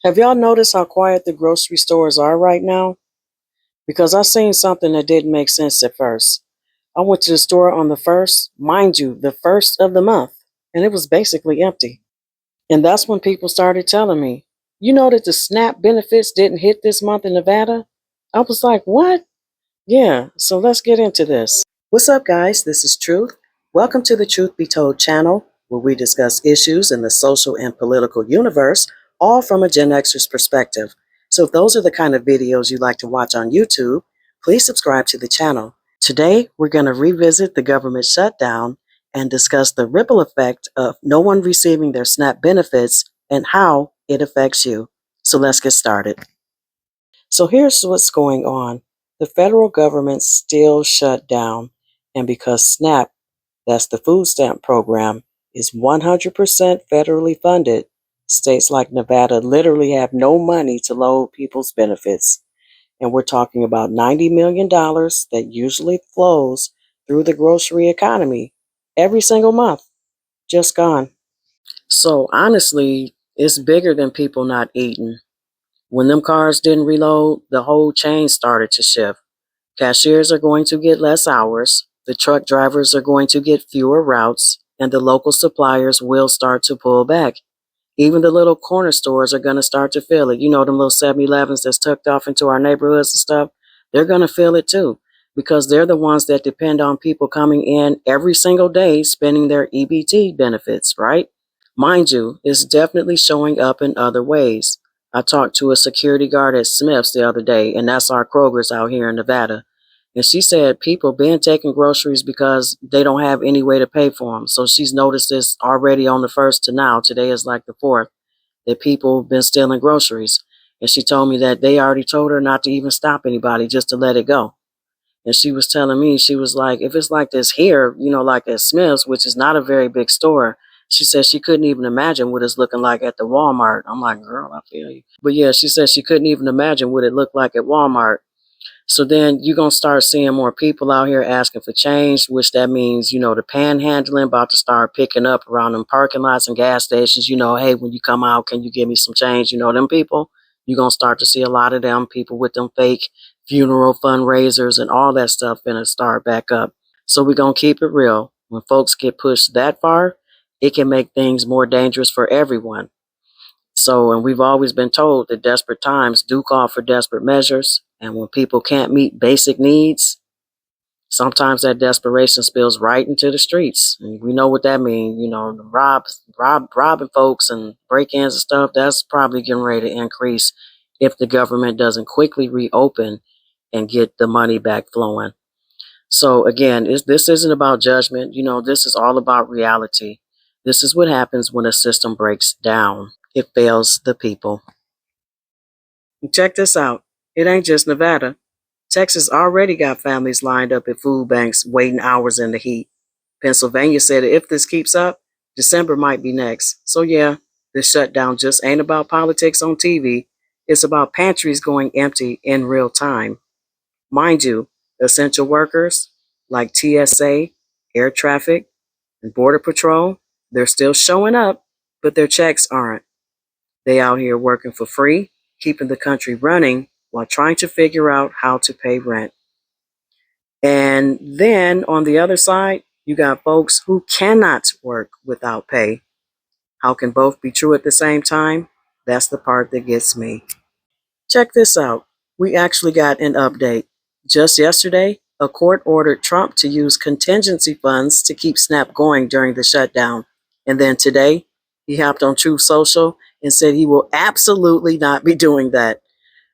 Have y'all noticed how quiet the grocery stores are right now? Because I seen something that didn't make sense at first. I went to the store on the first, mind you, the first of the month, and it was basically empty. And that's when people started telling me, you know that the SNAP benefits didn't hit this month in Nevada? I was like, what? Yeah, so let's get into this. What's up, guys? This is Truth. Welcome to the Truth Be Told channel, where we discuss issues in the social and political universe, all from a Gen Xer's perspective. So if those are the kind of videos you like to watch on YouTube, please subscribe to the channel. Today, we're going to revisit the government shutdown and discuss the ripple effect of no one receiving their SNAP benefits and how it affects you. So let's get started. So here's what's going on. The federal government still shut down, and because SNAP, that's the food stamp program, is 100% federally funded, states like Nevada literally have no money to load people's benefits. And we're talking about $90 million that usually flows through the grocery economy every single month, just gone. So honestly, it's bigger than people not eating. When them cars didn't reload, the whole chain started to shift. Cashiers are going to get less hours, the truck drivers are going to get fewer routes, and the local suppliers will start to pull back. Even the little corner stores are going to start to feel it. You know, them little 7-Elevens that's tucked off into our neighborhoods and stuff, they're going to feel it too, because they're the ones that depend on people coming in every single day spending their EBT benefits, right? Mind you, it's definitely showing up in other ways. I talked to a security guard at Smith's the other day, and that's our Kroger's out here in Nevada. And she said people been taking groceries because they don't have any way to pay for them. So she's noticed this already on the first to now. Today is like the fourth, that people have been stealing groceries. And she told me that they already told her not to even stop anybody, just to let it go. And she was telling me, she was like, if it's like this here, you know, like at Smith's, which is not a very big store, she said she couldn't even imagine what it's looking like at the Walmart. I'm like, girl, I feel you. But yeah, she said she couldn't even imagine what it looked like at Walmart. So then you're going to start seeing more people out here asking for change, which that means, you know, the panhandling about to start picking up around them parking lots and gas stations. You know, hey, when you come out, can you give me some change? You know, them people, you're going to start to see a lot of them people with them fake funeral fundraisers and all that stuff going to start back up. So we're going to keep it real. When folks get pushed that far, it can make things more dangerous for everyone. So, and we've always been told that desperate times do call for desperate measures. And when people can't meet basic needs, sometimes that desperation spills right into the streets. And we know what that means. You know, robbing folks and break-ins and stuff, that's probably getting ready to increase if the government doesn't quickly reopen and get the money back flowing. So again, this isn't about judgment. You know, this is all about reality. This is what happens when a system breaks down. It fails the people. Check this out. It ain't just Nevada. Texas already got families lined up at food banks waiting hours in the heat. Pennsylvania said if this keeps up, December might be next. So yeah, this shutdown just ain't about politics on TV. It's about pantries going empty in real time. Mind you, essential workers like TSA, air traffic, and border patrol, they're still showing up, but their checks aren't. They out here working for free, keeping the country running while trying to figure out how to pay rent. And then on the other side, you got folks who cannot work without pay. How can both be true at the same time? That's the part that gets me. Check this out. We actually got an update. Just yesterday, a court ordered Trump to use contingency funds to keep SNAP going during the shutdown. And then today, he hopped on Truth Social and said he will absolutely not be doing that.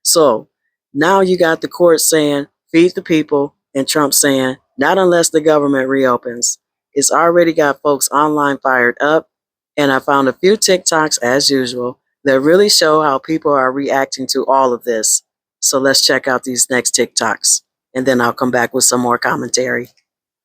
So now you got the court saying, feed the people, and Trump saying, not unless the government reopens. It's already got folks online fired up. And I found a few TikToks, as usual, that really show how people are reacting to all of this. So let's check out these next TikToks, and then I'll come back with some more commentary.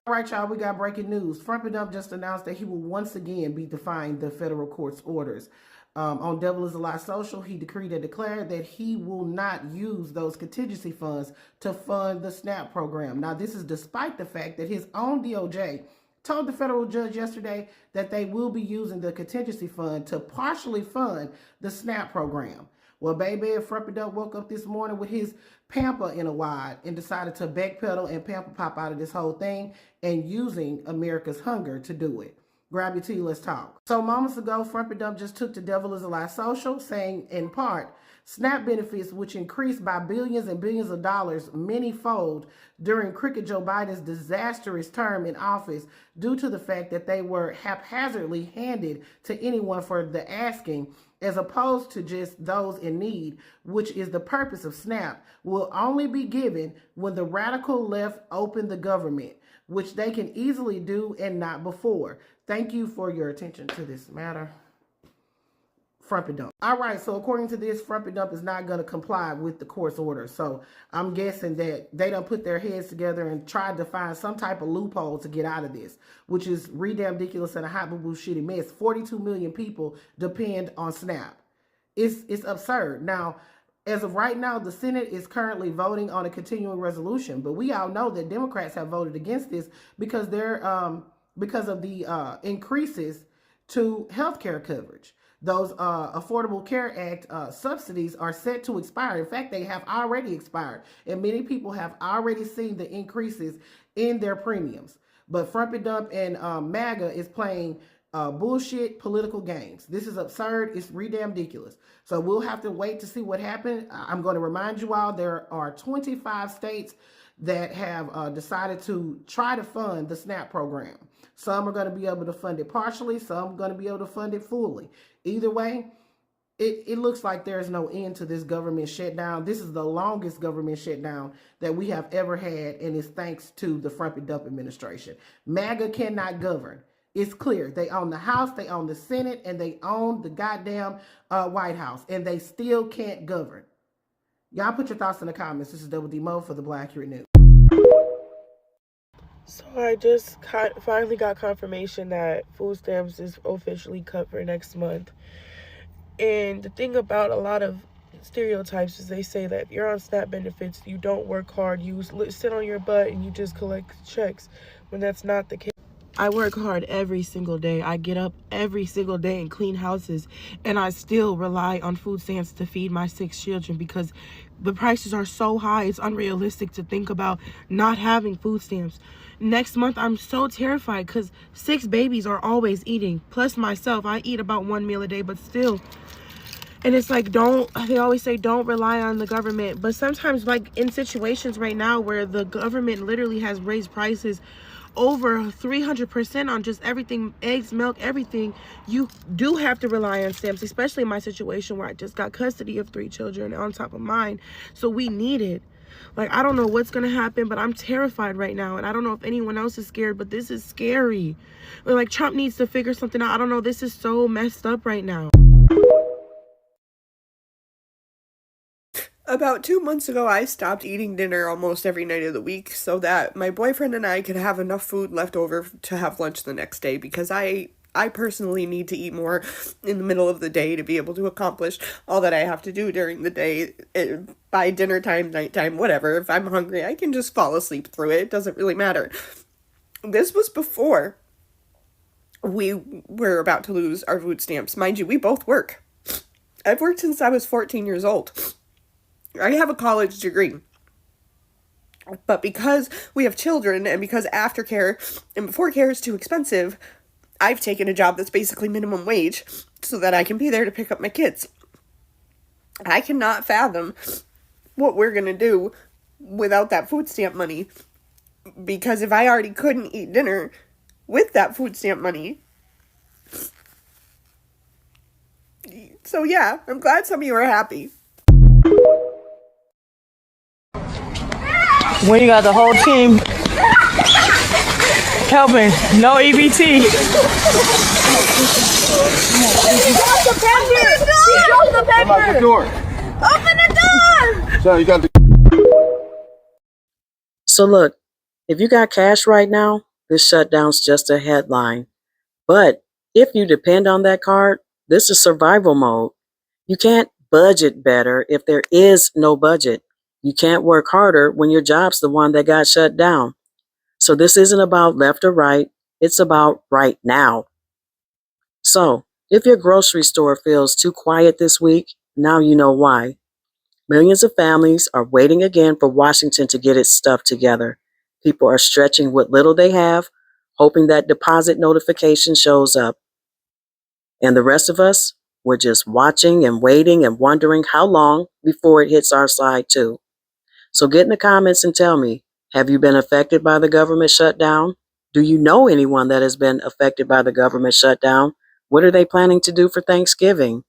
All right, y'all, we got breaking news. Frump just announced that he will once again be defying the federal court's orders. On Devil is a Lie Social, he decreed and declared that he will not use those contingency funds to fund the SNAP program. Now, this is despite the fact that his own DOJ told the federal judge yesterday that they will be using the contingency fund to partially fund the SNAP program. Well, baby, Frumpy Duck woke up this morning with his pamper in a wad and decided to backpedal and pamper pop out of this whole thing and using America's hunger to do it. Grab your tea, let's talk. So moments ago, Frumpy Dump just took to Devil is a Lie Social, saying in part, SNAP benefits, which increased by billions and billions of dollars many-fold during Cricket Joe Biden's disastrous term in office due to the fact that they were haphazardly handed to anyone for the asking, as opposed to just those in need, which is the purpose of SNAP, will only be given when the radical left open the government, which they can easily do and not before. Thank you for your attention to this matter. Frumpy Dump. All right, so according to this, Frumpy Dump is not going to comply with the court's order. So I'm guessing that they don't put their heads together and tried to find some type of loophole to get out of this, which is ridiculous and a hot boo boo shitty mess. 42 million people depend on SNAP. It's absurd. Now, as of right now, the Senate is currently voting on a continuing resolution, but we all know that Democrats have voted against this because because of the increases to health care coverage. Those Affordable Care Act subsidies are set to expire. In fact, they have already expired, and many people have already seen the increases in their premiums. But Frumpy Dump and MAGA is playing bullshit political games. This is absurd. It's ridiculous. So we'll have to wait to see what happens. I'm going to remind you all there are 25 states that have decided to try to fund the SNAP program. Some are going to be able to fund it partially. Some are going to be able to fund it fully. Either way, it looks like there's no end to this government shutdown. This is the longest government shutdown that we have ever had, and it's thanks to the Frumpy Dump administration. MAGA cannot govern. It's clear. They own the House, they own the Senate, and they own the goddamn White House, and they still can't govern. Y'all put your thoughts in the comments. This is Double D Mo for the Black Accurate News. So I just finally got confirmation that food stamps is officially cut for next month. And the thing about a lot of stereotypes is they say that if you're on SNAP benefits, you don't work hard, you sit on your butt and you just collect checks, when that's not the case. I work hard every single day. I get up every single day and clean houses, and I still rely on food stamps to feed my 6 children because the prices are so high. It's unrealistic to think about not having food stamps. Next month, I'm so terrified because 6 babies are always eating. Plus myself, I eat about 1 meal a day, but still. And it's like, they always say don't rely on the government. But sometimes, like in situations right now where the government literally has raised prices over 300% on just everything, eggs, milk, everything, you do have to rely on stamps, especially in my situation where I just got custody of 3 children on top of mine. So we need it. Like, I don't know what's going to happen, but I'm terrified right now. And I don't know if anyone else is scared, but this is scary. Like, Trump needs to figure something out. I don't know. This is so messed up right now. About 2 months ago, I stopped eating dinner almost every night of the week so that my boyfriend and I could have enough food left over to have lunch the next day, because I personally need to eat more in the middle of the day to be able to accomplish all that I have to do during the day. By dinner time, nighttime, whatever. If I'm hungry, I can just fall asleep through it. It doesn't really matter. This was before we were about to lose our food stamps. Mind you, we both work. I've worked since I was 14 years old. I have a college degree. But because we have children, and because aftercare and before care is too expensive, I've taken a job that's basically minimum wage so that I can be there to pick up my kids. I cannot fathom what we're going to do without that food stamp money, because if I already couldn't eat dinner with that food stamp money. So yeah, I'm glad some of you are happy. When you got the whole team helping, no EBT. Drop the paper! Drop the paper! Open the door! Open the door! So you got the. So look, if you got cash right now, this shutdown's just a headline. But if you depend on that card, this is survival mode. You can't budget better if there is no budget. You can't work harder when your job's the one that got shut down. So this isn't about left or right. It's about right now. So if your grocery store feels too quiet this week, Now you know why. Millions of families are waiting again for Washington to get its stuff together. People are stretching what little they have, hoping that deposit notification shows up. And the rest of us, we're just watching and waiting and wondering how long before it hits our side too. So get in the comments and tell me, have you been affected by the government shutdown? Do you know anyone that has been affected by the government shutdown? What are they planning to do for Thanksgiving?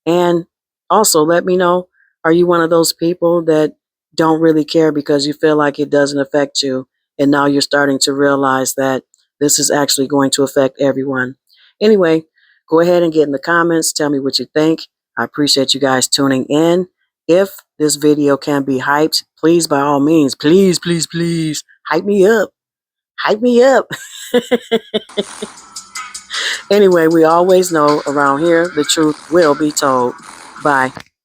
And also let me know, are you one of those people that don't really care because you feel like it doesn't affect you? And now you're starting to realize that this is actually going to affect everyone. Anyway, go ahead and get in the comments. Tell me what you think. I appreciate you guys tuning in. If this video can be hyped, please, by all means, please, please, please, hype me up. Hype me up. Anyway, we always know around here the truth will be told. Bye.